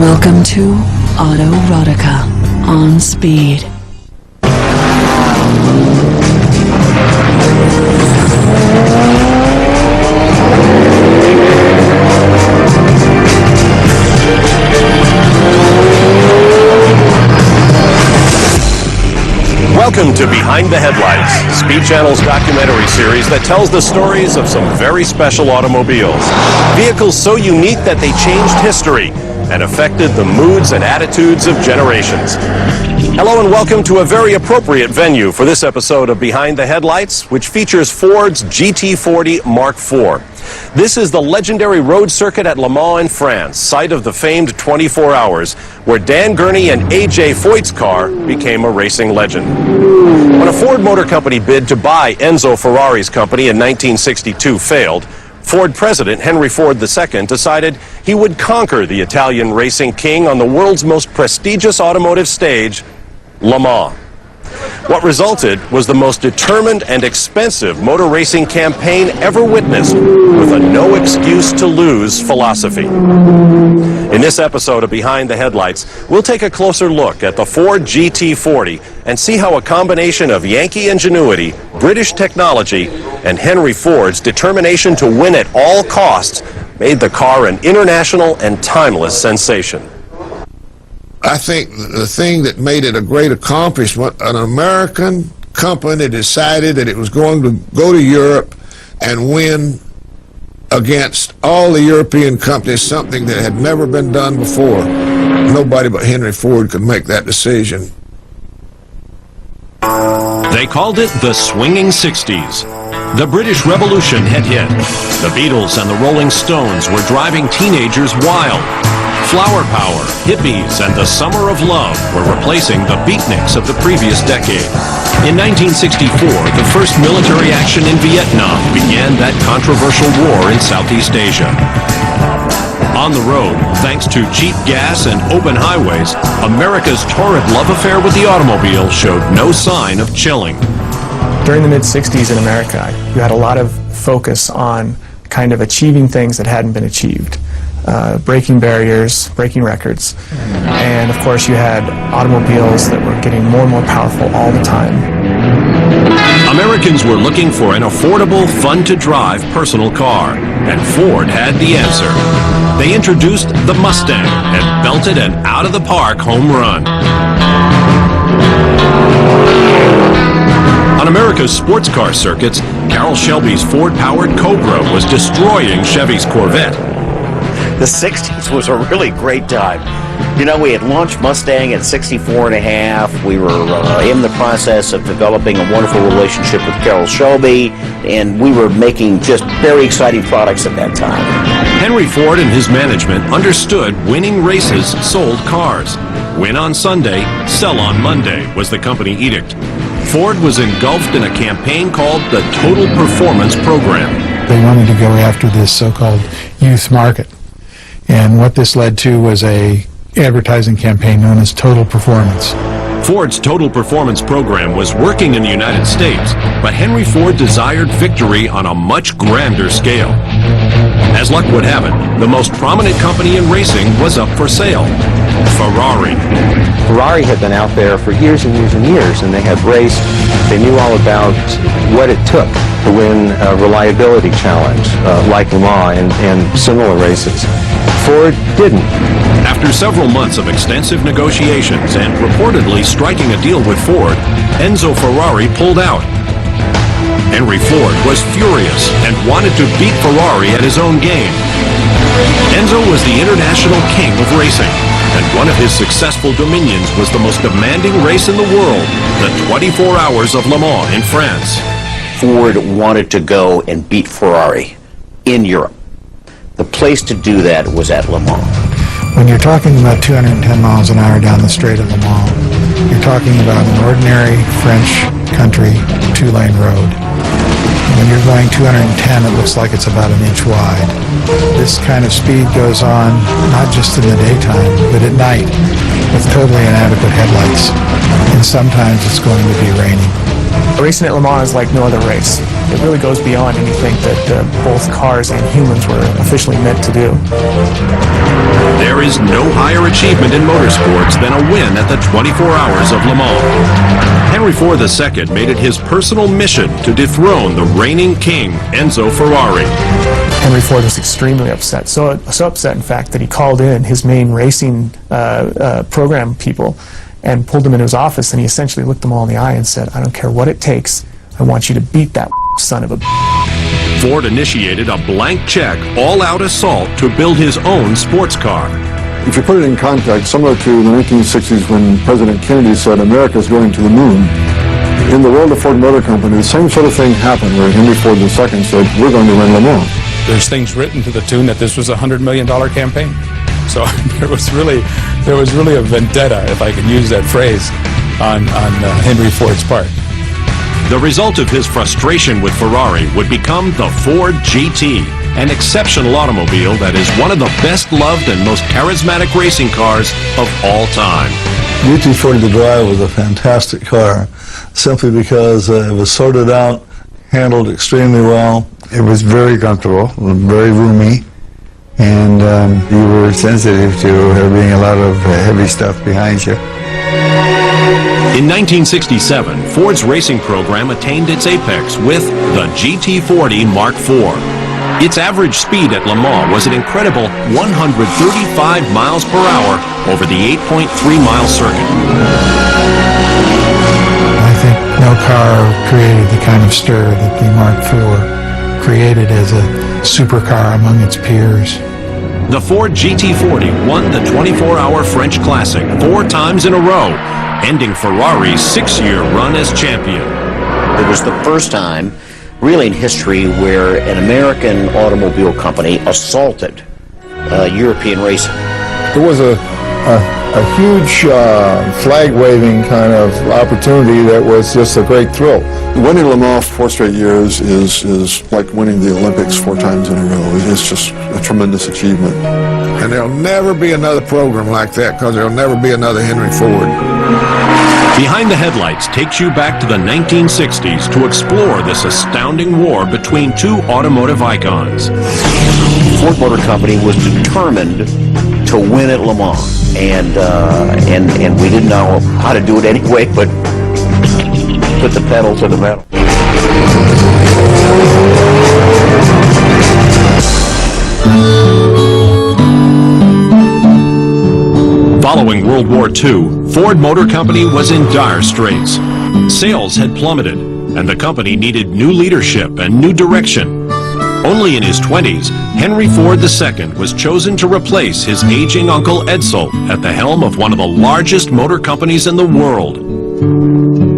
Welcome to Autorotica on speed. Welcome to Behind the Headlights, Speed Channel's documentary series that tells the stories of some very special automobiles. Vehicles so unique that they changed history and affected the moods and attitudes of generations. Hello and welcome to a very appropriate venue for this episode of Behind the Headlights, which features Ford's GT40 Mark IV. This is the legendary road circuit at Le Mans in France, site of the famed 24 Hours, where Dan Gurney and A.J. Foyt's car became a racing legend. When a Ford Motor Company bid to buy Enzo Ferrari's company in 1962 failed, Ford president Henry Ford II decided he would conquer the Italian racing king on the world's most prestigious automotive stage, Le Mans. What resulted was the most determined and expensive motor racing campaign ever witnessed, with a no-excuse-to-lose philosophy. In this episode of Behind the Headlights, we'll take a closer look at the Ford GT40 and see how a combination of Yankee ingenuity, British technology, and Henry Ford's determination to win at all costs made the car an international and timeless sensation. I think the thing that made it a great accomplishment, an American company decided that it was going to go to Europe and win against all the European companies, something that had never been done before. Nobody but Henry Ford could make that decision. They called it the swinging 60s. The British Revolution had hit. The Beatles and the Rolling Stones were driving teenagers wild. Flower power, hippies, and the summer of love were replacing the beatniks of the previous decade. In 1964, the first military action in Vietnam began that controversial war in Southeast Asia. On the road, thanks to cheap gas and open highways, America's torrid love affair with the automobile showed no sign of chilling. During the mid-60s in America, you had a lot of focus on kind of achieving things that hadn't been achieved. Breaking barriers, breaking records, and of course you had automobiles that were getting more and more powerful all the time. Americans were looking for an affordable, fun-to-drive personal car, and Ford had the answer. They introduced the Mustang and belted an out-of-the-park home run. On America's sports car circuits, Carroll Shelby's Ford-powered Cobra was destroying Chevy's Corvette. The 60s was a really great time. You know, we had launched Mustang at 64 and a half. We were in the process of developing a wonderful relationship with Carroll Shelby, and we were making just very exciting products at that time. Henry Ford and his management understood winning races sold cars. Win on Sunday, sell on Monday was the company edict. Ford was engulfed in a campaign called the Total Performance Program. They wanted to go after this so-called youth market. And what this led to was a advertising campaign known as Total Performance. Ford's Total Performance Program was working in the United States, but Henry Ford desired victory on a much grander scale. As luck would have it, the most prominent company in racing was up for sale: Ferrari. Ferrari had been out there for years and years and years, and they had raced. They knew all about what it took to win a reliability challenge like Le Mans and similar races. Ford didn't. After several months of extensive negotiations and reportedly striking a deal with Ford, Enzo Ferrari pulled out. Henry Ford was furious and wanted to beat Ferrari at his own game. Enzo was the international king of racing, and one of his successful dominions was the most demanding race in the world, the 24 Hours of Le Mans in France. Ford wanted to go and beat Ferrari in Europe. The place to do that was at Le Mans. When you're talking about 210 miles an hour down the straight of Le Mans, you're talking about an ordinary French country two-lane road. And when you're going 210, it looks like it's about an inch wide. This kind of speed goes on not just in the daytime, but at night with totally inadequate headlights. And sometimes it's going to be raining. Racing at Le Mans is like no other race. It really goes beyond anything that both cars and humans were officially meant to do. There is no higher achievement in motorsports than a win at the 24 Hours of Le Mans. Henry Ford II made it his personal mission to dethrone the reigning king, Enzo Ferrari. Henry Ford was extremely upset, so upset in fact that he called in his main racing program people and pulled them into his office, and he essentially looked them all in the eye and said, "I don't care what it takes, I want you to beat that son of a." Ford initiated a blank check, all-out assault to build his own sports car. If you put it in context, similar to the 1960s when President Kennedy said America's going to the moon, in the world of Ford Motor Company, the same sort of thing happened where Henry Ford II said, we're going to win Le Mans. There's things written to the tune that this was a $100 million campaign. So there was really a vendetta, if I can use that phrase, on Henry Ford's part. The result of his frustration with Ferrari would become the Ford GT, an exceptional automobile that is one of the best-loved and most charismatic racing cars of all time. GT40 to drive was a fantastic car, simply because it was sorted out, handled extremely well. It was very comfortable, very roomy, and you were sensitive to there being a lot of heavy stuff behind you. In 1967, Ford's racing program attained its apex with the GT40 Mark IV. Its average speed at Le Mans was an incredible 135 miles per hour over the 8.3-mile circuit. I think no car created the kind of stir that the Mark IV created as a supercar among its peers. The Ford GT40 won the 24-hour French Classic 4 times in a row, ending Ferrari's 6-year run as champion. It was the first time, really in history, where an American automobile company assaulted European racing. It was a huge flag-waving kind of opportunity that was just a great thrill. Winning Le Mans 4 straight years is like winning the Olympics 4 times in a row. It's just a tremendous achievement. And there'll never be another program like that because there'll never be another Henry Ford. Behind the Headlights takes you back to the 1960s to explore this astounding war between two automotive icons. Ford Motor Company was determined to win at Le Mans, and we didn't know how to do it anyway, but put the pedal to the metal. Following World War II, Ford Motor Company was in dire straits. Sales had plummeted, and the company needed new leadership and new direction. Only in his 20s, Henry Ford II was chosen to replace his aging uncle Edsel at the helm of one of the largest motor companies in the world.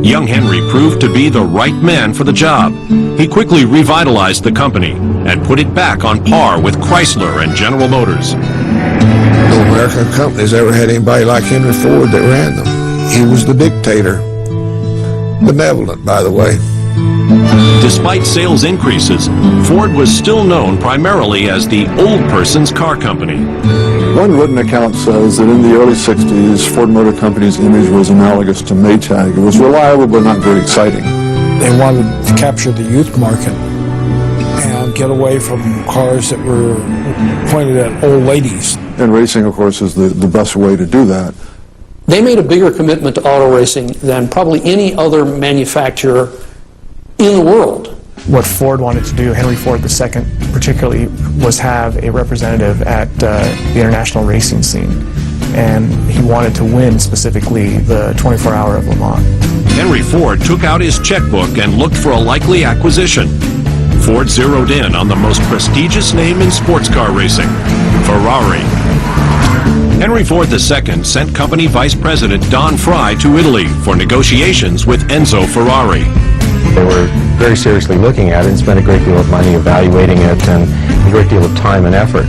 Young Henry proved to be the right man for the job. He quickly revitalized the company and put it back on par with Chrysler and General Motors. No American companies ever had anybody like Henry Ford that ran them. He was the dictator. Benevolent, by the way. Despite sales increases, Ford was still known primarily as the old person's car company. One written account says that in the early 60s, Ford Motor Company's image was analogous to Maytag. It was reliable but not very exciting. They wanted to capture the youth market and get away from cars that were pointed at old ladies. And racing, of course, is the best way to do that. They made a bigger commitment to auto racing than probably any other manufacturer in the world. What Ford wanted to do, Henry Ford II particularly, was have a representative at the international racing scene. And he wanted to win specifically the 24-hour of Le Mans. Henry Ford took out his checkbook and looked for a likely acquisition. Ford zeroed in on the most prestigious name in sports car racing, Ferrari. Henry Ford II sent company vice president Don Fry to Italy for negotiations with Enzo Ferrari. They were very seriously looking at it and spent a great deal of money evaluating it and a great deal of time and effort.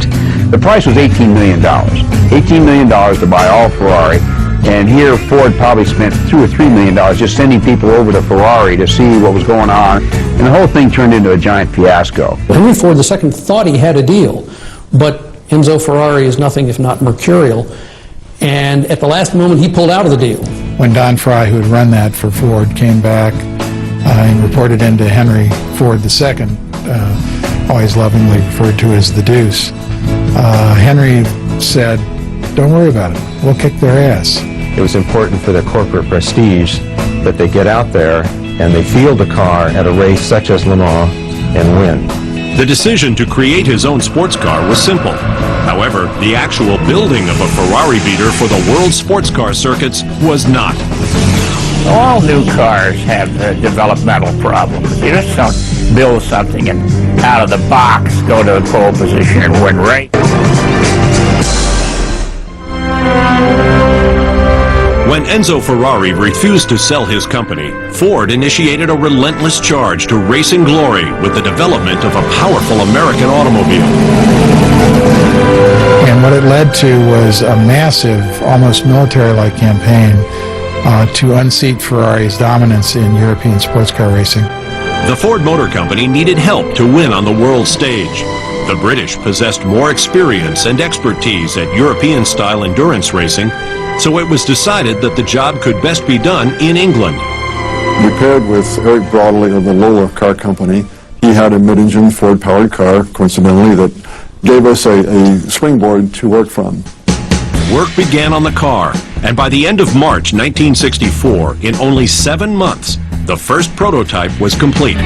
The price was $18 million. $18 million to buy all Ferrari. And here Ford probably spent $2 or $3 million just sending people over to Ferrari to see what was going on. And the whole thing turned into a giant fiasco. Henry Ford II thought he had a deal, but Enzo Ferrari is nothing if not mercurial. And at the last moment, he pulled out of the deal. When Don Fry, who had run that for Ford, came back and reported into Henry Ford II, always lovingly referred to as the Deuce. Henry said, "Don't worry about it. We'll kick their ass." It was important for their corporate prestige that they get out there and they field a car at a race such as Le Mans and win. The decision to create his own sports car was simple. However, the actual building of a Ferrari beater for the world sports car circuits was not. All new cars have developmental problems. You just don't build something and out of the box go to the pole position and win race. When Enzo Ferrari refused to sell his company, Ford initiated a relentless charge to racing glory with the development of a powerful American automobile. And what it led to was a massive, almost military-like campaign to unseat Ferrari's dominance in European sports car racing. The Ford Motor Company needed help to win on the world stage. The British possessed more experience and expertise at European-style endurance racing, so it was decided that the job could best be done in England. We paired with Eric Broadley of the Lola Car Company. He had a mid-engine Ford-powered car, coincidentally, that gave us a springboard to work from. Work began on the car, and by the end of March 1964, in only 7 months, the first prototype was complete.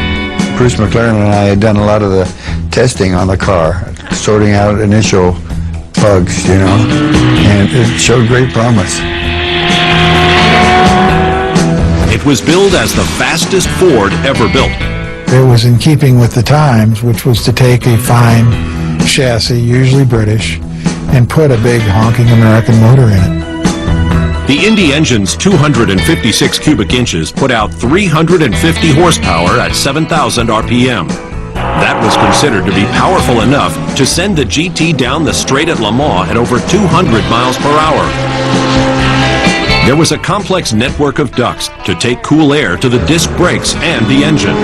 Bruce McLaren and I had done a lot of the testing on the car, sorting out initial bugs, you know, and it showed great promise. It was billed as the fastest Ford ever built. It was in keeping with the times, which was to take a fine chassis, usually British, and put a big honking American motor in it. The Indy engine's 256 cubic inches put out 350 horsepower at 7,000 RPM. That was considered to be powerful enough to send the GT down the straight at Le Mans at over 200 miles per hour. There was a complex network of ducts to take cool air to the disc brakes and the engine.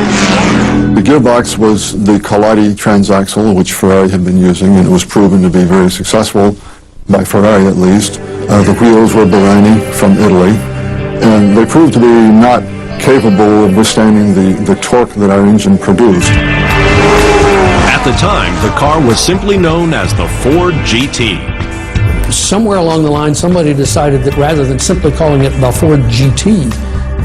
The gearbox was the Collati transaxle, which Ferrari had been using, and it was proven to be very successful, by Ferrari at least. The wheels were Barani from Italy, and they proved to be not capable of withstanding the torque that our engine produced. At the time, the car was simply known as the Ford GT. Somewhere along the line, somebody decided that rather than simply calling it the Ford GT,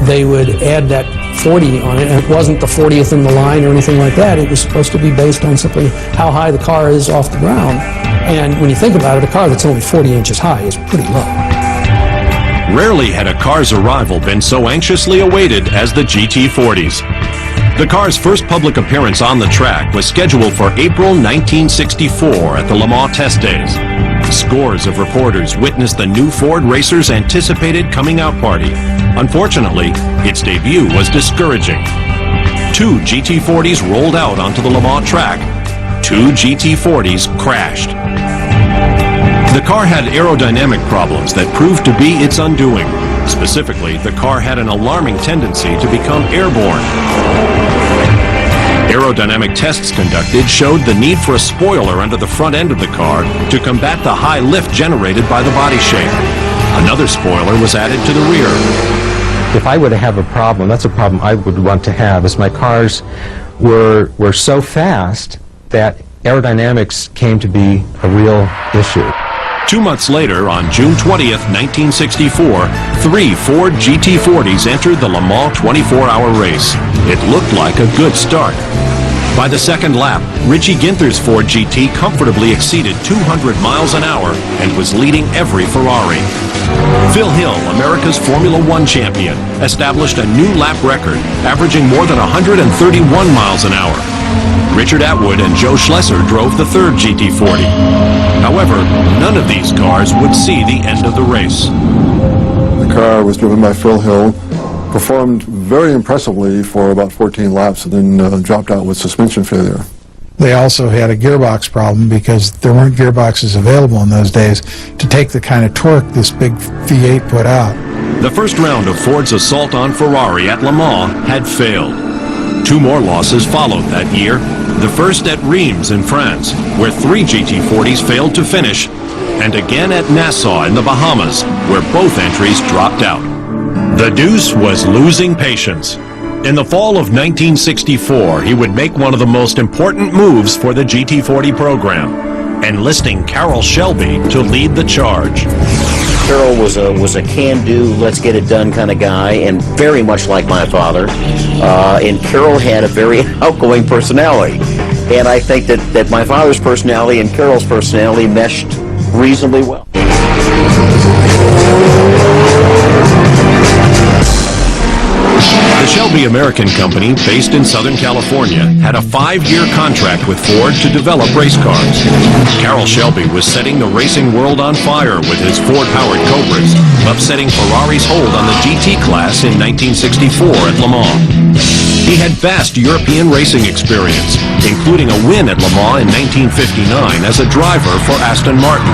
they would add that 40 on it, and it wasn't the 40th in the line or anything like that. It was supposed to be based on simply how high the car is off the ground. And when you think about it, a car that's only 40 inches high is pretty low. Rarely had a car's arrival been so anxiously awaited as the GT40s. The car's first public appearance on the track was scheduled for April 1964 at the Le Mans test days. Scores of reporters witnessed the new Ford racer's anticipated coming-out party. Unfortunately, its debut was discouraging. 2 GT40s rolled out onto the Le Mans track. 2 GT40s crashed. The car had aerodynamic problems that proved to be its undoing. Specifically, the car had an alarming tendency to become airborne. Aerodynamic tests conducted showed the need for a spoiler under the front end of the car to combat the high lift generated by the body shape. Another spoiler was added to the rear. If I were to have a problem, that's a problem I would want to have, is my cars were so fast that aerodynamics came to be a real issue. 2 months later, on June 20th, 1964, 3 Ford GT40s entered the Le Mans 24-hour race. It looked like a good start. By the second lap, Richie Ginther's Ford GT comfortably exceeded 200 miles an hour and was leading every Ferrari. Phil Hill, America's Formula One champion, established a new lap record, averaging more than 131 miles an hour. Richard Atwood and Joe Schlesser drove the third GT40. However, none of these cars would see the end of the race. The car was driven by Phil Hill, performed very impressively for about 14 laps, and then dropped out with suspension failure. They also had a gearbox problem because there weren't gearboxes available in those days to take the kind of torque this big V8 put out. The first round of Ford's assault on Ferrari at Le Mans had failed. 2 more losses followed that year. The first at Reims in France, where 3 GT40s failed to finish, and again at Nassau in the Bahamas, where both entries dropped out. The Deuce was losing patience. In the fall of 1964, he would make one of the most important moves for the GT40 program, enlisting Carroll Shelby to lead the charge. Carroll was a can-do, let's-get-it-done kind of guy, and very much like my father. And Carroll had a very outgoing personality. And I think that my father's personality and Carroll's personality meshed reasonably well. The Shelby American Company, based in Southern California, had a 5-year contract with Ford to develop race cars. Carroll Shelby was setting the racing world on fire with his Ford-powered Cobras, upsetting Ferrari's hold on the GT class in 1964 at Le Mans. He had vast European racing experience, including a win at Le Mans in 1959 as a driver for Aston Martin.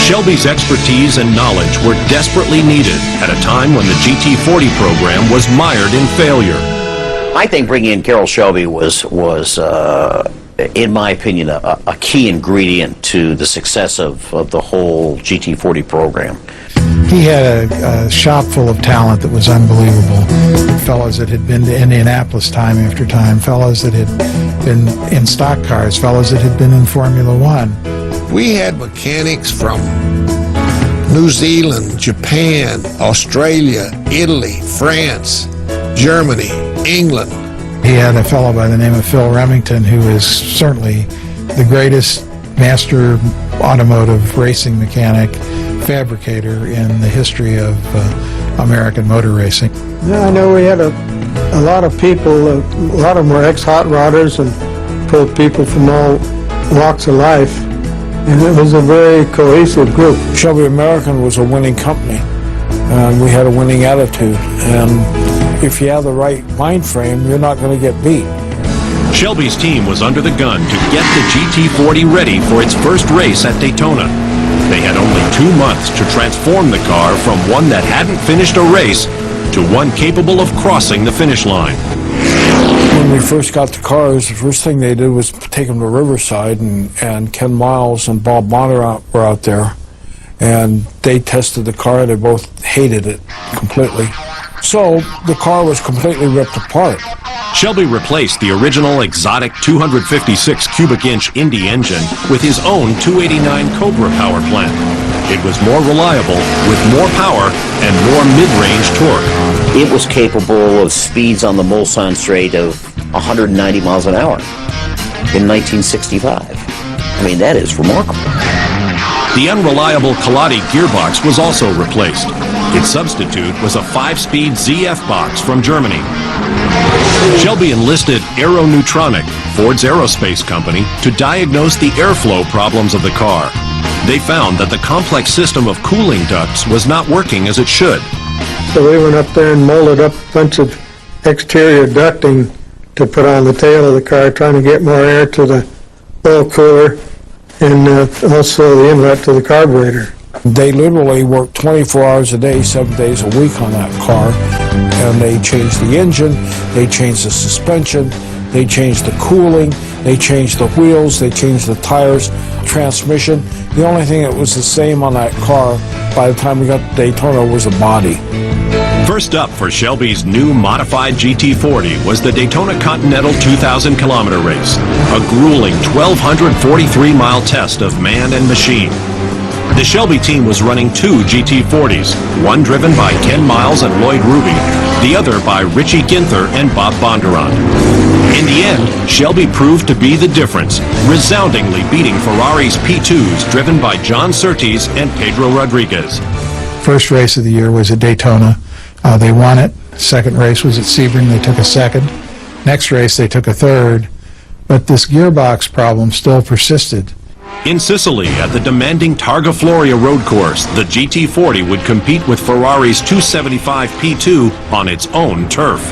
Shelby's expertise and knowledge were desperately needed at a time when the GT40 program was mired in failure. I think bringing in Carroll Shelby was in my opinion, a key ingredient to the success of the whole GT40 program. He had a shop full of talent that was unbelievable. Fellows that had been to Indianapolis time after time, fellows that had been in stock cars, fellows that had been in Formula One. We had mechanics from New Zealand, Japan, Australia, Italy, France, Germany, England. He had a fellow by the name of Phil Remington, who is certainly the greatest master automotive racing mechanic, fabricator in the history of American motor racing. Yeah, I know we had a lot of people, a lot of them were ex-hot rodders and pulled people from all walks of life. And it was a very cohesive group. Shelby American was a winning company, and we had a winning attitude. And if you have the right mind frame, you're not going to get beat. Shelby's team was under the gun to get the GT40 ready for its first race at Daytona. They had only 2 months to transform the car from one that hadn't finished a race to one capable of crossing the finish line. When we first got the cars, the first thing they did was take them to Riverside, and Ken Miles and Bob Bonner were out there, and they tested the car. They both hated it completely. So the car was completely ripped apart. Shelby replaced the original exotic 256 cubic inch Indy engine with his own 289 Cobra power plant. It was more reliable, with more power and more mid-range torque. It was capable of speeds on the Mulsanne Straight of 190 miles an hour in 1965. I mean, that is remarkable. The unreliable Kaladi gearbox was also replaced. Its substitute was a 5-speed ZF box from Germany. Shelby enlisted Aeronutronic, Ford's aerospace company, to diagnose the airflow problems of the car. They found that the complex system of cooling ducts was not working as it should. So we went up there and molded up a bunch of exterior ducting to put on the tail of the car, trying to get more air to the oil cooler and also the inlet to the carburetor. They literally worked 24 hours a day, 7 days a week on that car, and they changed the engine, they changed the suspension, they changed the cooling, they changed the wheels, they changed the tires, transmission. The only thing that was the same on that car by the time we got to Daytona was the body. First up for Shelby's new modified GT40 was the Daytona Continental 2,000 kilometer race, a grueling 1,243-mile test of man and machine. The Shelby team was running 2 GT40s, one driven by Ken Miles and Lloyd Ruby, the other by Richie Ginther and Bob Bondurant. In the end, Shelby proved to be the difference, resoundingly beating Ferrari's P2s driven by John Surtees and Pedro Rodriguez. First race of the year was at Daytona. They won it. Second race was at Sebring. They took a second. Next race, they took a third. But this gearbox problem still persisted. In Sicily, at the demanding Targa Floria road course, the GT40 would compete with Ferrari's 275 P2 on its own turf.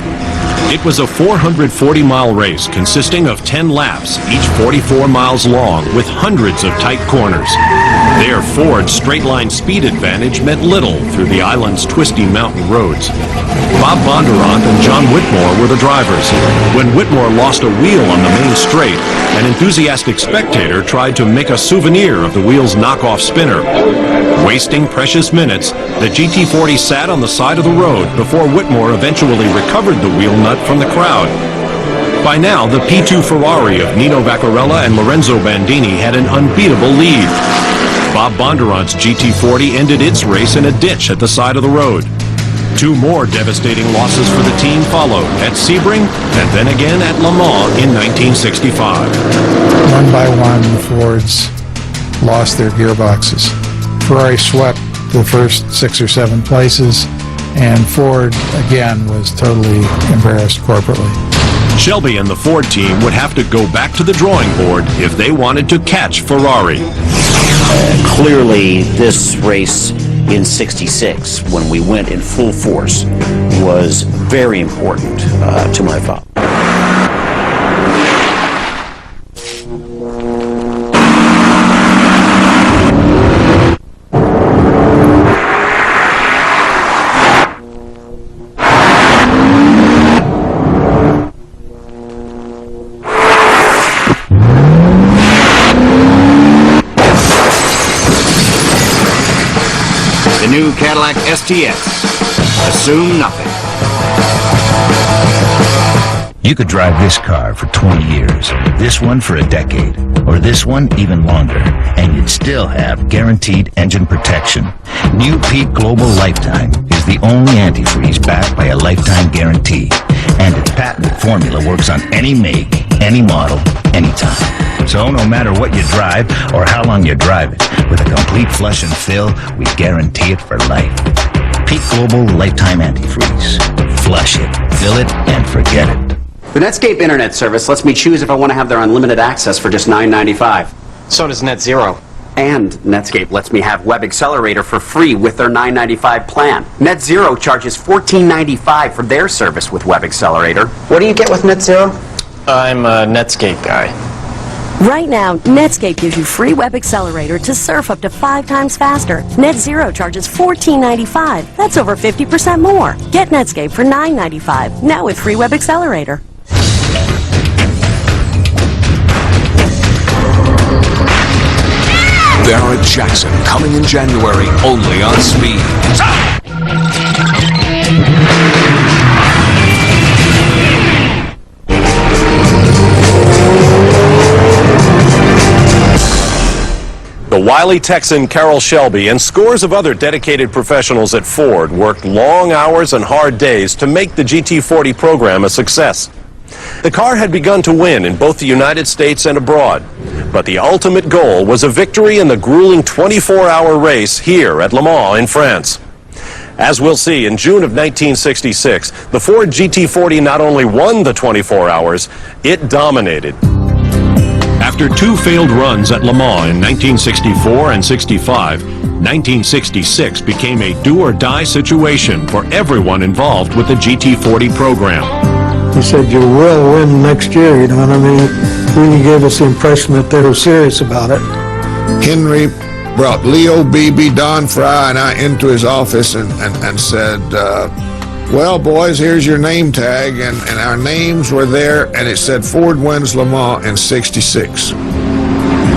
It was a 440-mile race consisting of 10 laps, each 44 miles long, with hundreds of tight corners. There, Ford's straight-line speed advantage meant little through the island's twisty mountain roads. Bob Bondurant and John Whitmore were the drivers. When Whitmore lost a wheel on the main straight, an enthusiastic spectator tried to make a a souvenir of the wheel's knockoff spinner. Wasting precious minutes, the GT40 sat on the side of the road before Whitmore eventually recovered the wheel nut from the crowd. By now, the P2 Ferrari of Nino Vaccarella and Lorenzo Bandini had an unbeatable lead. Bob Bondurant's GT40 ended its race in a ditch at the side of the road. Two more devastating losses for the team followed, at Sebring and then again at Le Mans in 1965. One by one, the Fords lost their gearboxes. Ferrari swept the first 6 or 7 places, and Ford, again, was totally embarrassed corporately. Shelby and the Ford team would have to go back to the drawing board if they wanted to catch Ferrari. Clearly, this race in '66, when we went in full force, was very important to my father. New Cadillac STS. Assume nothing. You could drive this car for 20 years, this one for a decade, or this one even longer, and you'd still have guaranteed engine protection. New Peak Global Lifetime is the only antifreeze backed by a lifetime guarantee, and its patented formula works on any make, any model, anytime. So no matter what you drive or how long you drive it, with a complete flush and fill, we guarantee it for life. Peak Global Lifetime Antifreeze. Flush it, fill it, and forget it. The Netscape Internet service lets me choose if I want to have their unlimited access for just $9.95. So does NetZero. And Netscape lets me have Web Accelerator for free with their $9.95 plan. NetZero charges $14.95 for their service with Web Accelerator. What do you get with NetZero? I'm a Netscape guy. Right now, Netscape gives you free Web Accelerator to surf up to 5 times faster. NetZero charges $14.95. That's over 50% more. Get Netscape for $9.95, now with free Web Accelerator. Barrett Jackson, coming in January, only on Speed. The wily Texan Carroll Shelby and scores of other dedicated professionals at Ford worked long hours and hard days to make the GT40 program a success. The car had begun to win in both the United States and abroad, but the ultimate goal was a victory in the grueling 24-hour race here at Le Mans in France. As we'll see, in June of 1966, the Ford GT40 not only won the 24 hours, it dominated. After 2 failed runs at Le Mans in 1964 and 65, 1966 became a do-or-die situation for everyone involved with the GT40 program. He said, you will win next year, you know what I mean? It really gave us the impression that they were serious about it. Henry brought Leo Beebe, Don Fry, and I into his office and said, well, boys, here's your name tag, and our names were there, and it said Ford wins Le Mans in '66.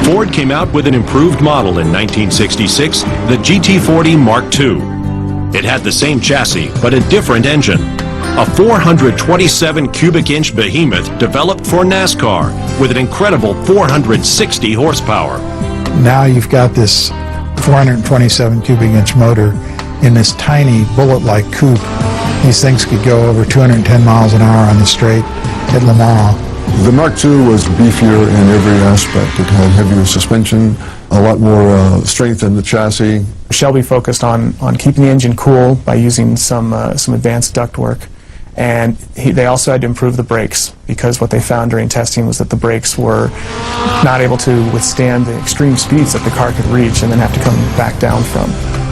Ford came out with an improved model in 1966, the GT40 Mark II. It had the same chassis, but a different engine. A 427 cubic inch behemoth developed for NASCAR with an incredible 460 horsepower. Now you've got this 427 cubic inch motor in this tiny bullet-like coupe. These things could go over 210 miles an hour on the straight at Le Mans. The Mark II was beefier in every aspect. It had heavier suspension, a lot more strength in the chassis. Shelby focused on keeping the engine cool by using some advanced ductwork. And they also had to improve the brakes, because what they found during testing was that the brakes were not able to withstand the extreme speeds that the car could reach and then have to come back down from.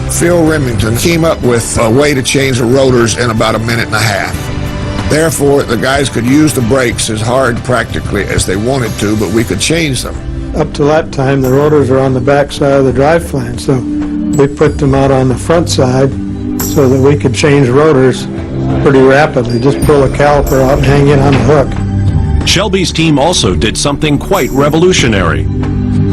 Phil Remington came up with a way to change the rotors in about a minute and a half. Therefore, the guys could use the brakes as hard practically as they wanted to, but we could change them. Up to that time, the rotors are on the back side of the drive flange, so we put them out on the front side so that we could change rotors pretty rapidly. Just pull a caliper out and hang it on a hook. Shelby's team also did something quite revolutionary.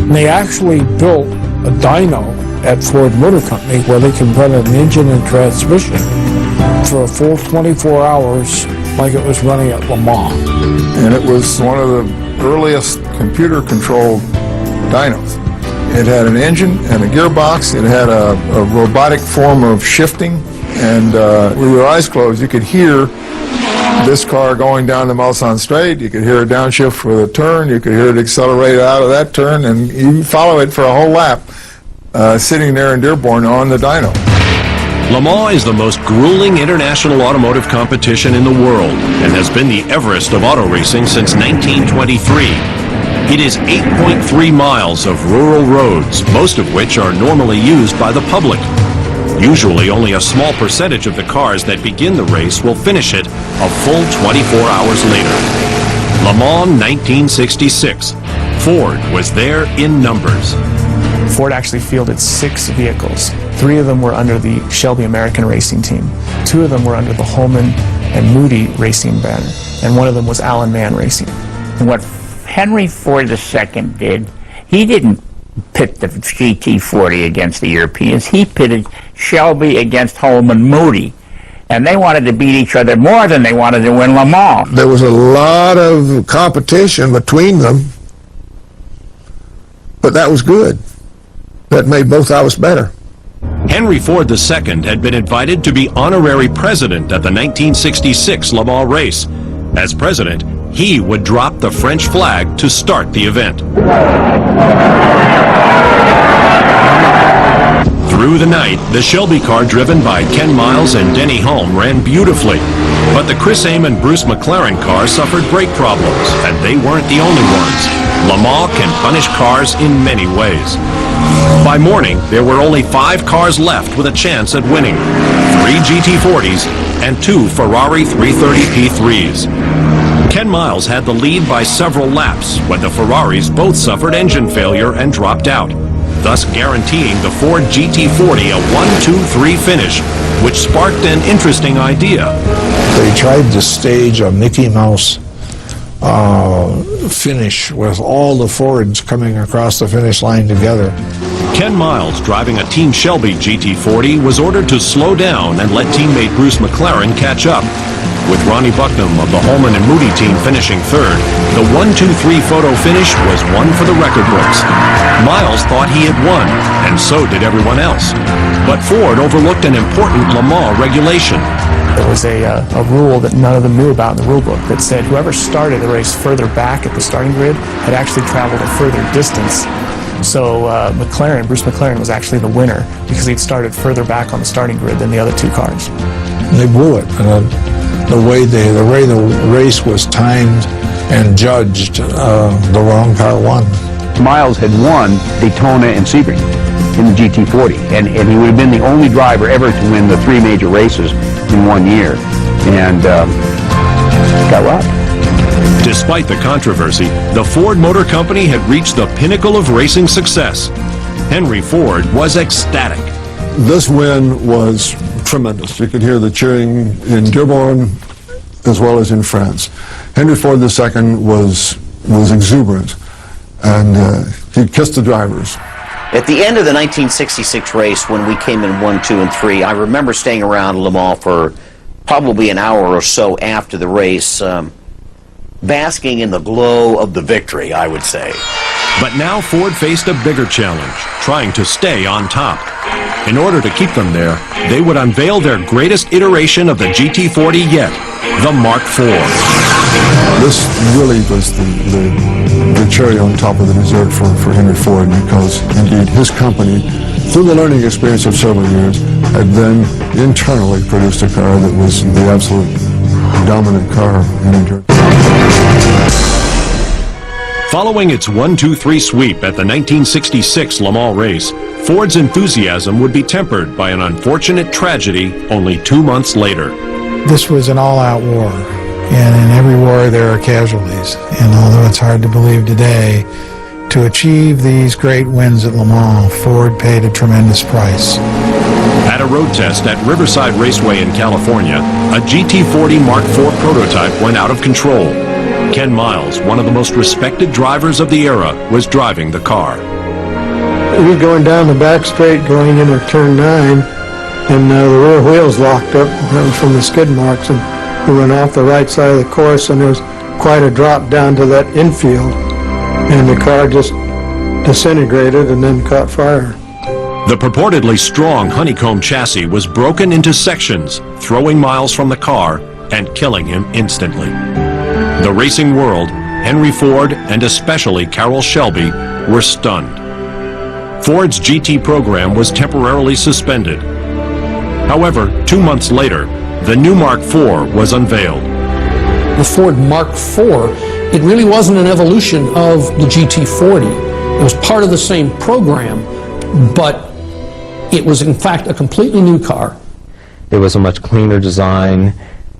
And they actually built a dyno at Ford Motor Company where they can run an engine and transmission for a full 24 hours like it was running at Le Mans. And it was one of the earliest computer-controlled dynos. It had an engine and a gearbox. It had a robotic form of shifting. And with your eyes closed, you could hear this car going down the Mulsanne Straight. You could hear it downshift with a turn. You could hear it accelerate out of that turn. And you follow it for a whole lap, sitting there in Dearborn on the dyno. Le Mans is the most grueling international automotive competition in the world and has been the Everest of auto racing since 1923. It is 8.3 miles of rural roads, most of which are normally used by the public. Usually only a small percentage of the cars that begin the race will finish it a full 24 hours later. Le Mans 1966. Ford was there in numbers. Ford actually fielded 6 vehicles. 3 of them were under the Shelby American Racing Team. 2 of them were under the Holman and Moody Racing banner, and 1 of them was Allen Mann Racing. What Henry Ford II did, he didn't pit the GT40 against the Europeans. He pitted Shelby against Holman Moody, and they wanted to beat each other more than they wanted to win Le Mans. There was a lot of competition between them, but that was good. That made both of us better. Henry Ford II had been invited to be honorary president at the 1966 Le Mans race. As president, he would drop the French flag to start the event. Through the night, the Shelby car driven by Ken Miles and Denny Hulme ran beautifully. But the Chris Amon Bruce McLaren car suffered brake problems, and they weren't the only ones. Le Mans can punish cars in many ways. By morning, there were only 5 cars left with a chance at winning. 3 GT40s and 2 Ferrari 330 P3s. Ken Miles had the lead by several laps when the Ferraris both suffered engine failure and dropped out, thus guaranteeing the Ford GT40 a 1-2-3 finish, which sparked an interesting idea. They tried to stage a Mickey Mouse finish with all the Fords coming across the finish line together. Ken Miles, driving a Team Shelby GT40, was ordered to slow down and let teammate Bruce McLaren catch up. With Ronnie Bucknam of the Holman and Moody team finishing third, the 1-2-3 photo finish was one for the record books. Miles thought he had won, and so did everyone else. But Ford overlooked an important Le Mans regulation. There was a rule that none of them knew about in the rule book that said whoever started the race further back at the starting grid had actually traveled a further distance. So Bruce McLaren was actually the winner because he'd started further back on the starting grid than the other 2 cars. They blew it. The way the race was timed and judged, the wrong car won. Miles had won Daytona and Sebring in the GT40, and he would have been the only driver ever to win the 3 major races in 1 year, and got robbed. Despite the controversy, the Ford Motor Company had reached the pinnacle of racing success. Henry Ford was ecstatic. This win was tremendous. You could hear the cheering in Dearborn as well as in France. Henry Ford II was exuberant, and he kissed the drivers. At the end of the 1966 race, when we came in 1, 2, and 3, I remember staying around Le Mans for probably an hour or so after the race, basking in the glow of the victory, I would say. But now Ford faced a bigger challenge, trying to stay on top. In order to keep them there, they would unveil their greatest iteration of the GT40 yet, the Mark IV. This really was the cherry on top of the dessert for Henry Ford, because indeed his company, through the learning experience of several years, had then internally produced a car that was the absolute dominant car in endurance. Following its 1-2-3 sweep at the 1966 Le Mans race, Ford's enthusiasm would be tempered by an unfortunate tragedy only 2 months later. This was an all-out war, and in every war there are casualties. And although it's hard to believe today, to achieve these great wins at Le Mans, Ford paid a tremendous price. At a road test at Riverside Raceway in California, a GT40 Mark IV prototype went out of control. Ken Miles, one of the most respected drivers of the era, was driving the car. We were going down the back straight going into turn 9, and the rear wheels locked up from the skid marks, and we went off the right side of the course, and there was quite a drop down to that infield, and the car just disintegrated and then caught fire. The purportedly strong honeycomb chassis was broken into sections, throwing Miles from the car and killing him instantly. The racing world, Henry Ford, and especially Carroll Shelby, were stunned. Ford's GT program was temporarily suspended. However, 2 months later, the new Mark IV was unveiled. The Ford Mark IV, it really wasn't an evolution of the GT40. It was part of the same program, but it was in fact a completely new car. It was a much cleaner design.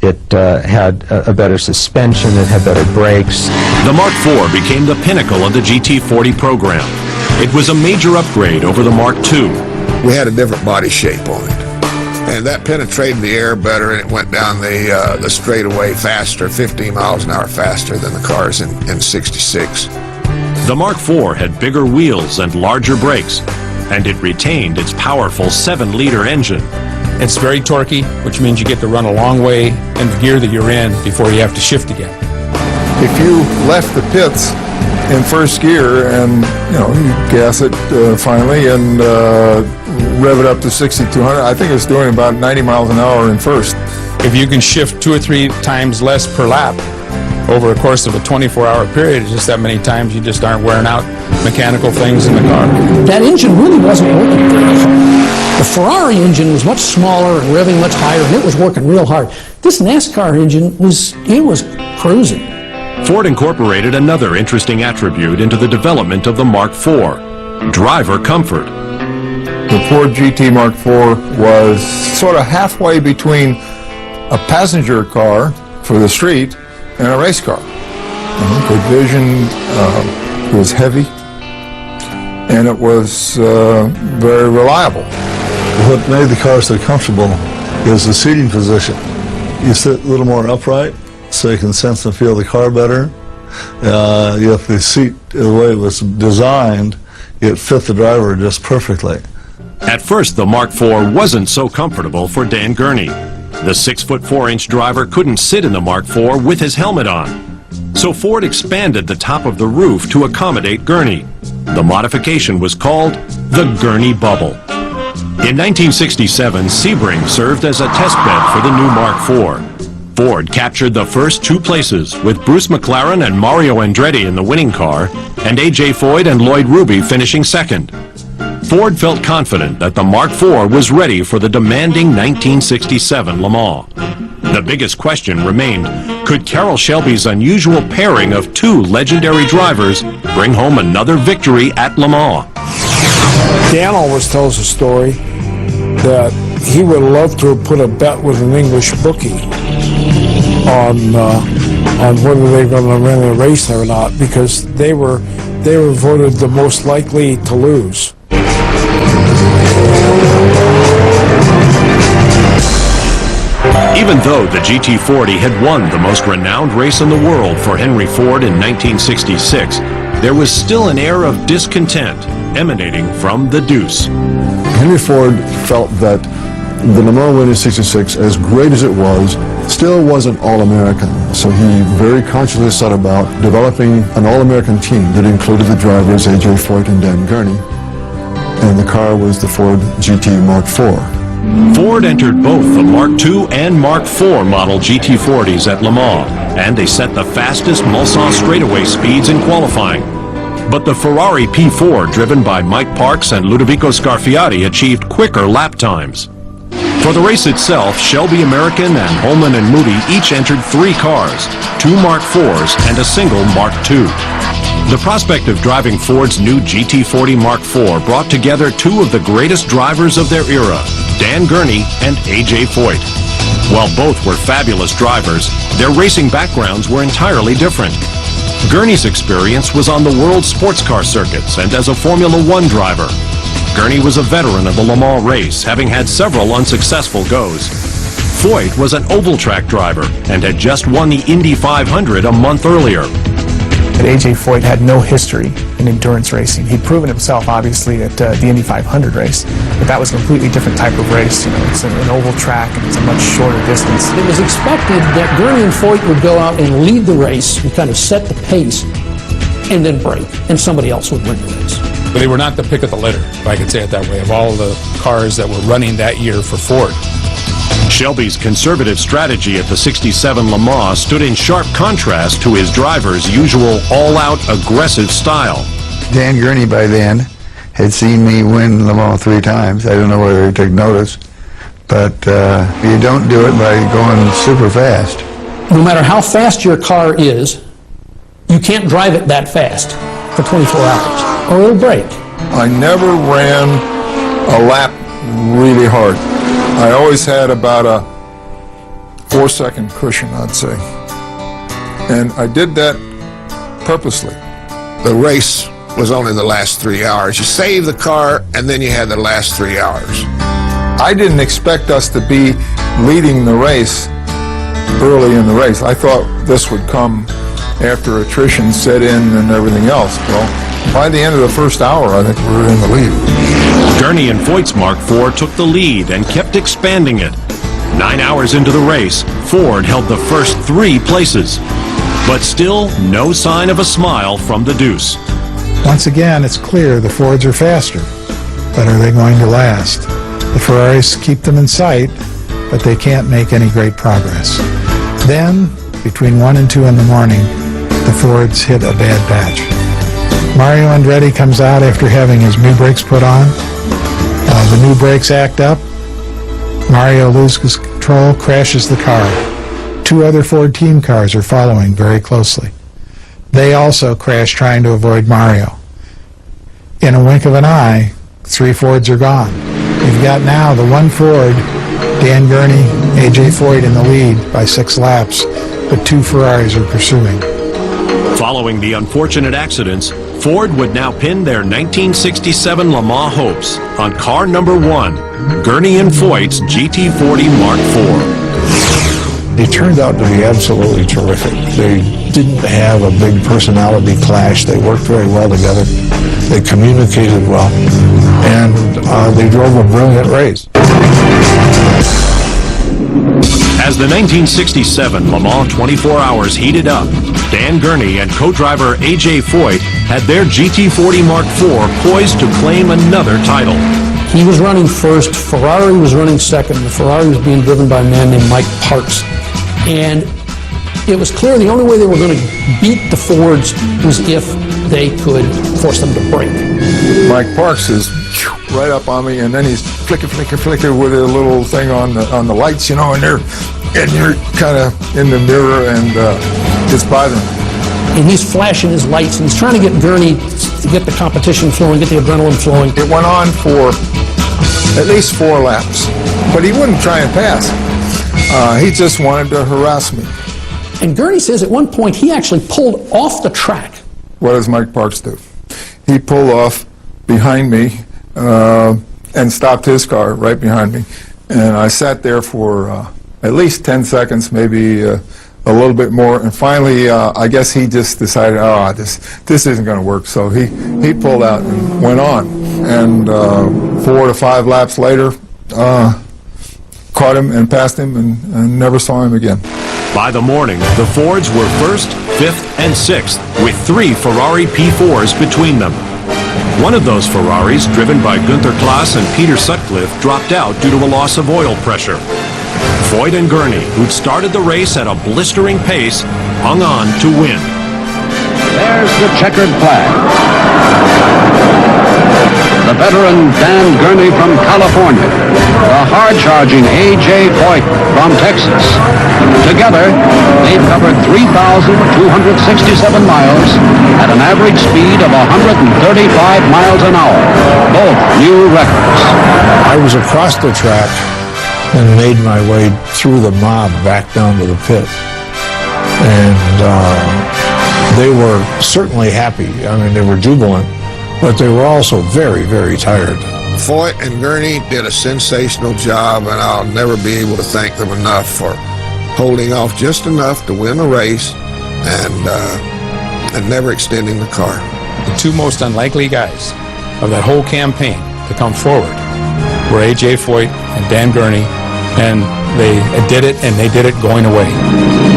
It had a better suspension. It had better brakes. The Mark IV became the pinnacle of the GT40 program. It was a major upgrade over the Mark II. We had a different body shape on it, and that penetrated the air better, and it went down the straightaway faster, 15 miles an hour faster than the cars in 66. The Mark IV had bigger wheels and larger brakes, and it retained its powerful 7-liter engine. It's very torquey, which means you get to run a long way in the gear that you're in before you have to shift again. If you left the pits in first gear and you gas it finally and rev it up to 6,200, I think it's doing about 90 miles an hour in first. If you can shift 2 or 3 times less per lap over a course of a 24-hour period, it's just that many times you just aren't wearing out mechanical things in the car. That engine really wasn't working very hard. The Ferrari engine was much smaller and revving much higher, and it was working real hard. This NASCAR engine was cruising. Ford incorporated another interesting attribute into the development of the Mark IV: driver comfort. The Ford GT Mark IV was sort of halfway between a passenger car for the street and a race car. Good vision, it was heavy, and it was very reliable. What made the car so comfortable is the seating position. You sit a little more upright so you can sense and feel the car better. If the seat, the way it was designed, it fit the driver just perfectly. At first, the Mark IV wasn't so comfortable for Dan Gurney. The 6'4" driver couldn't sit in the Mark IV with his helmet on. So Ford expanded the top of the roof to accommodate Gurney. The modification was called the Gurney Bubble. In 1967, Sebring served as a test bed for the new Mark IV. Ford captured the first 2 places, with Bruce McLaren and Mario Andretti in the winning car, and A.J. Foyt and Lloyd Ruby finishing second. Ford felt confident that the Mark IV was ready for the demanding 1967 Le Mans. The biggest question remained, could Carroll Shelby's unusual pairing of 2 legendary drivers bring home another victory at Le Mans? Dan always tells a story that he would love to have put a bet with an English bookie on whether they're going to win a race or not, because they were voted the most likely to lose. Even though the GT40 had won the most renowned race in the world for Henry Ford in 1966, there was still an air of discontent emanating from the deuce. Henry Ford felt that the Le Mans win in 66, as great as it was, still wasn't all-American. So he very consciously set about developing an all-American team that included the drivers A.J. Foyt and Dan Gurney. And the car was the Ford GT Mark IV. Ford entered both the Mark II and Mark IV model GT40s at Le Mans, and they set the fastest Mulsanne straightaway speeds in qualifying. But the Ferrari P4, driven by Mike Parks and Ludovico Scarfiati, achieved quicker lap times. For the race itself, Shelby American and Holman and Moody each entered 3 cars, 2 Mark IVs and a single Mark II. The prospect of driving Ford's new GT40 Mark IV brought together 2 of the greatest drivers of their era, Dan Gurney and A.J. Foyt. While both were fabulous drivers, their racing backgrounds were entirely different. Gurney's experience was on the world sports car circuits and as a Formula One driver. Gurney was a veteran of the Le Mans race, having had several unsuccessful goes. Foyt was an oval track driver and had just won the Indy 500 a month earlier. A.J. Foyt had no history in endurance racing. He'd proven himself, obviously, at the Indy 500 race, but that was a completely different type of race. You know, it's an oval track, and it's a much shorter distance. It was expected that Gurney and Foyt would go out and lead the race and kind of set the pace and then break, and somebody else would win the race. But they were not the pick of the litter, if I could say it that way, of all the cars that were running that year for Ford. Shelby's conservative strategy at the '67 Le Mans stood in sharp contrast to his driver's usual all-out aggressive style. Dan Gurney by then had seen me win Le Mans 3 times. I don't know whether he took notice, but you don't do it by going super fast. No matter how fast your car is, you can't drive it that fast for 24 hours, or it'll break. I never ran a lap really hard. I always had about a 4-second cushion, I'd say. And I did that purposely. The race was only the last 3 hours. You saved the car, and then you had the last 3 hours. I didn't expect us to be leading the race early in the race. I thought this would come after attrition set in and everything else. Well, by the end of the first hour, I think we were in the lead. Gurney and Foyt's Mark IV took the lead and kept expanding it. 9 hours into the race, Ford held the first 3 places. But still, no sign of a smile from the deuce. Once again, it's clear the Fords are faster, but are they going to last? The Ferraris keep them in sight, but they can't make any great progress. Then, between 1 and 2 in the morning, the Fords hit a bad patch. Mario Andretti comes out after having his new brakes put on. The new brakes act up. Mario loses control, crashes the car. 2 other Ford team cars are following very closely. They also crash trying to avoid Mario. In a wink of an eye, 3 Fords are gone. You've got now the 1 Ford, Dan Gurney, A.J. Foyt in the lead by 6 laps, but 2 Ferraris are pursuing. Following the unfortunate accidents, Ford would now pin their 1967 Le Mans hopes on car number 1, Gurney and Foyt's GT40 Mark IV. They turned out to be absolutely terrific. They didn't have a big personality clash. They worked very well together. They communicated well, and they drove a brilliant race. As the 1967 Le Mans 24 Hours heated up, Dan Gurney and co-driver A.J. Foyt had their GT40 Mark IV poised to claim another title. He was running first, Ferrari was running second. The Ferrari was being driven by a man named Mike Parks. And it was clear the only way they were going to beat the Fords was if they could force them to brake. Mike Parks is right up on me, and then he's flicker with a little thing on the lights, you know, and you're kind of in the mirror, and it's bothering me. And he's flashing his lights, and he's trying to get Gurney to get the competition flowing, get the adrenaline flowing. It went on for at least 4 laps, but he wouldn't try and pass. He just wanted to harass me. And Gurney says at one point he actually pulled off the track. What does Mike Parks do? He pulled off behind me and stopped his car right behind me. And I sat there for at least 10 seconds, maybe a little bit more. And finally, I guess he just decided, this isn't going to work. So he pulled out and went on. And 4 to 5 laps later, caught him and passed him and never saw him again. By the morning, the Fords were 1st, 5th, and 6th, with 3 Ferrari P4s between them. One of those Ferraris, driven by Günther Klaas and Peter Sutcliffe, dropped out due to a loss of oil pressure. Foyt and Gurney, who'd started the race at a blistering pace, hung on to win. There's the checkered flag. The veteran Dan Gurney from California, the hard-charging A.J. Foyt from Texas. Together, they've covered 3,267 miles at an average speed of 135 miles an hour, both new records. I was across the track and made my way through the mob back down to the pit. And they were certainly happy. I mean, they were jubilant, but they were also very, very tired. Foyt and Gurney did a sensational job, and I'll never be able to thank them enough for holding off just enough to win a race and never extending the car. The two most unlikely guys of that whole campaign to come forward were A.J. Foyt and Dan Gurney, and they did it, and they did it going away.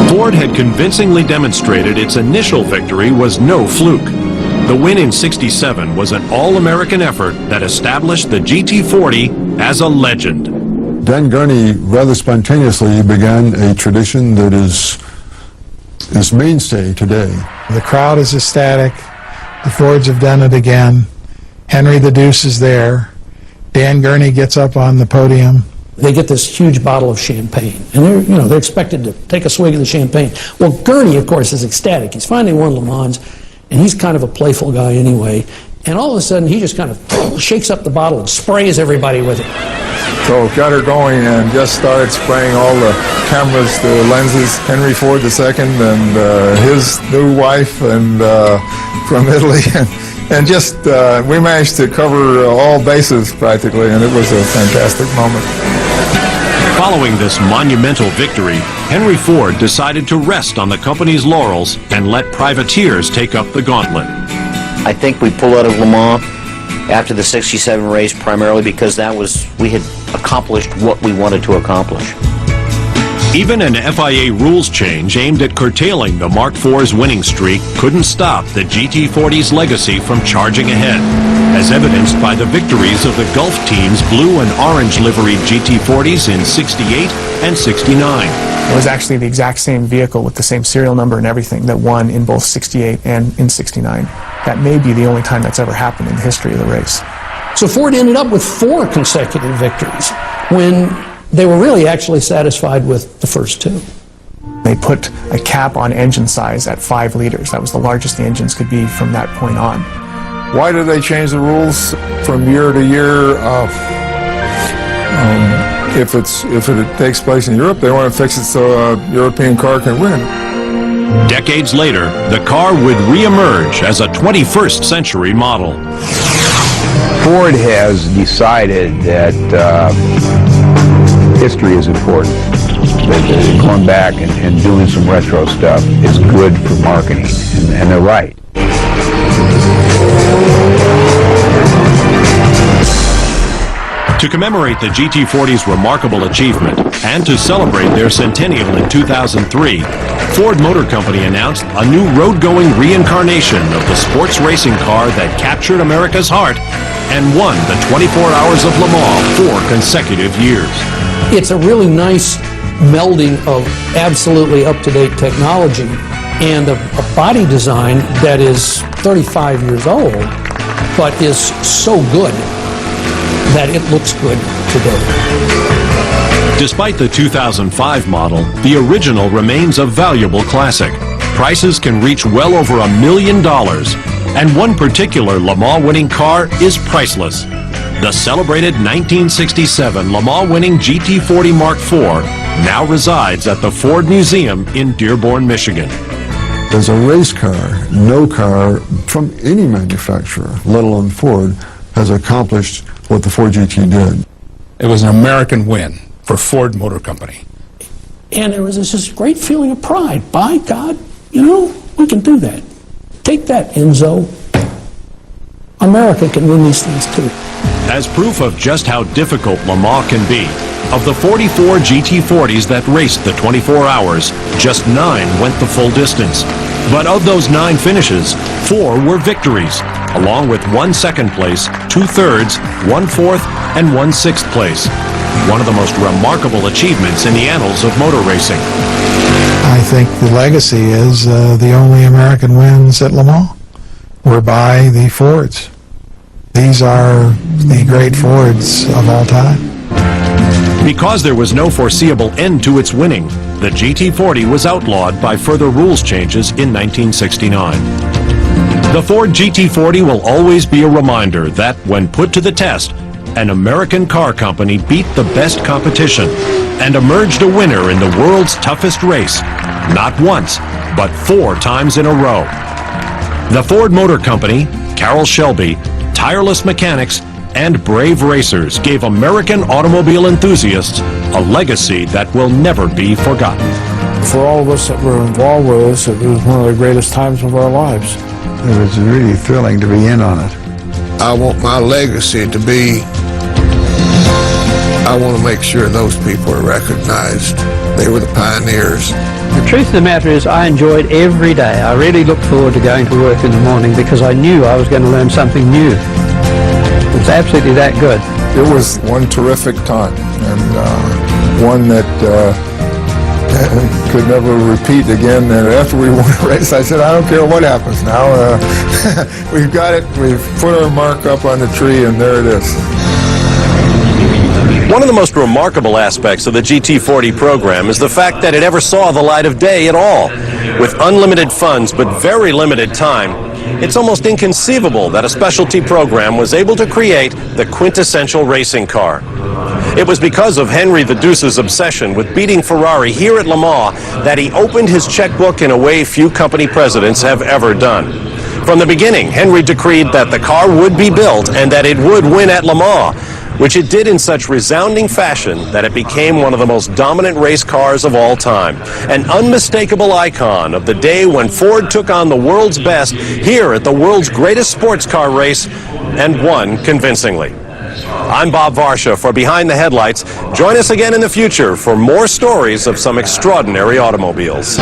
Ford had convincingly demonstrated its initial victory was no fluke. The win in '67 was an all-American effort that established the GT40 as a legend. Dan Gurney rather spontaneously began a tradition that is mainstay today. The crowd is ecstatic. The Fords have done it again. Henry the Deuce is there. Dan Gurney gets up on the podium. They get this huge bottle of champagne, and they're expected to take a swig of the champagne. Well, Gurney, of course, is ecstatic. He's finally won Le Mans, and he's kind of a playful guy anyway. And all of a sudden, he just kind of shakes up the bottle and sprays everybody with it. So got her going and just started spraying all the cameras, the lenses. Henry Ford II and his new wife and from Italy. And just, we managed to cover all bases practically, and it was a fantastic moment. Following this monumental victory, Henry Ford decided to rest on the company's laurels and let privateers take up the gauntlet. I think we pulled out of Le Mans after the '67 race primarily because we had accomplished what we wanted to accomplish. Even an FIA rules change aimed at curtailing the Mark IV's winning streak couldn't stop the GT40's legacy from charging ahead, as evidenced by the victories of the Gulf team's blue and orange liveried GT40s in '68 and '69. It was actually the exact same vehicle with the same serial number and everything that won in both '68 and in '69. That may be the only time that's ever happened in the history of the race. So Ford ended up with 4 consecutive victories when they were really actually satisfied with the first 2. They put a cap on engine size at 5 liters. That was the largest the engines could be from that point on. Why did they change the rules from year to year? If it takes place in Europe, they want to fix it so a European car can win. Decades later, the car would re-emerge as a 21st century model. Ford has decided that history is important. That going back and doing some retro stuff is good for marketing, and they're right. To commemorate the GT40's remarkable achievement and to celebrate their centennial in 2003, Ford Motor Company announced a new road-going reincarnation of the sports racing car that captured America's heart and won the 24 Hours of Le Mans 4 consecutive years. It's a really nice melding of absolutely up-to-date technology and a body design that is 35 years old, but is so good that it looks good today. Despite the 2005 model, the original remains a valuable classic. Prices can reach well over $1 million, and one particular Le Mans winning car is priceless. The celebrated 1967 Le Mans winning GT40 Mark IV now resides at the Ford Museum in Dearborn, Michigan. As a race car, no car from any manufacturer, let alone Ford, has accomplished what the Ford GT did. It was an American win for Ford Motor Company. And there was this great feeling of pride. By God, we can do that. Take that, Enzo. America can win these things too. As proof of just how difficult Le Mans can be, of the 44 GT40s that raced the 24 hours, just 9 went the full distance. But of those 9 finishes, 4 were victories, along with 1 second place, 2 thirds, 1 fourth, and 1 sixth place. One of the most remarkable achievements in the annals of motor racing. I think the legacy is the only American wins at Le Mans were by the Fords. These are the great Fords of all time. Because there was no foreseeable end to its winning, the GT40 was outlawed by further rules changes in 1969. The Ford GT40 will always be a reminder that, when put to the test, an American car company beat the best competition and emerged a winner in the world's toughest race, not once, but 4 times in a row. The Ford Motor Company, Carroll Shelby, tireless mechanics, and brave racers gave American automobile enthusiasts a legacy that will never be forgotten. For all of us that were involved with this, it was one of the greatest times of our lives. It was really thrilling to be in on it. I want my legacy to be, I want to make sure those people are recognized. They were the pioneers. The truth of the matter is I enjoyed every day. I really looked forward to going to work in the morning because I knew I was going to learn something new. It was absolutely that good. It was one terrific time, and one that could never repeat again. And after we won a race, I said, I don't care what happens now. We've got it. We've put our mark up on the tree, and there it is. One of the most remarkable aspects of the GT40 program is the fact that it ever saw the light of day at all. With unlimited funds but very limited time, it's almost inconceivable that a specialty program was able to create the quintessential racing car. It was because of Henry the Deuce's obsession with beating Ferrari here at Le Mans that he opened his checkbook in a way few company presidents have ever done. From the beginning, Henry decreed that the car would be built and that it would win at Le Mans, which it did in such resounding fashion that it became one of the most dominant race cars of all time, an unmistakable icon of the day when Ford took on the world's best here at the world's greatest sports car race and won convincingly. I'm Bob Varsha for Behind the Headlights. Join us again in the future for more stories of some extraordinary automobiles.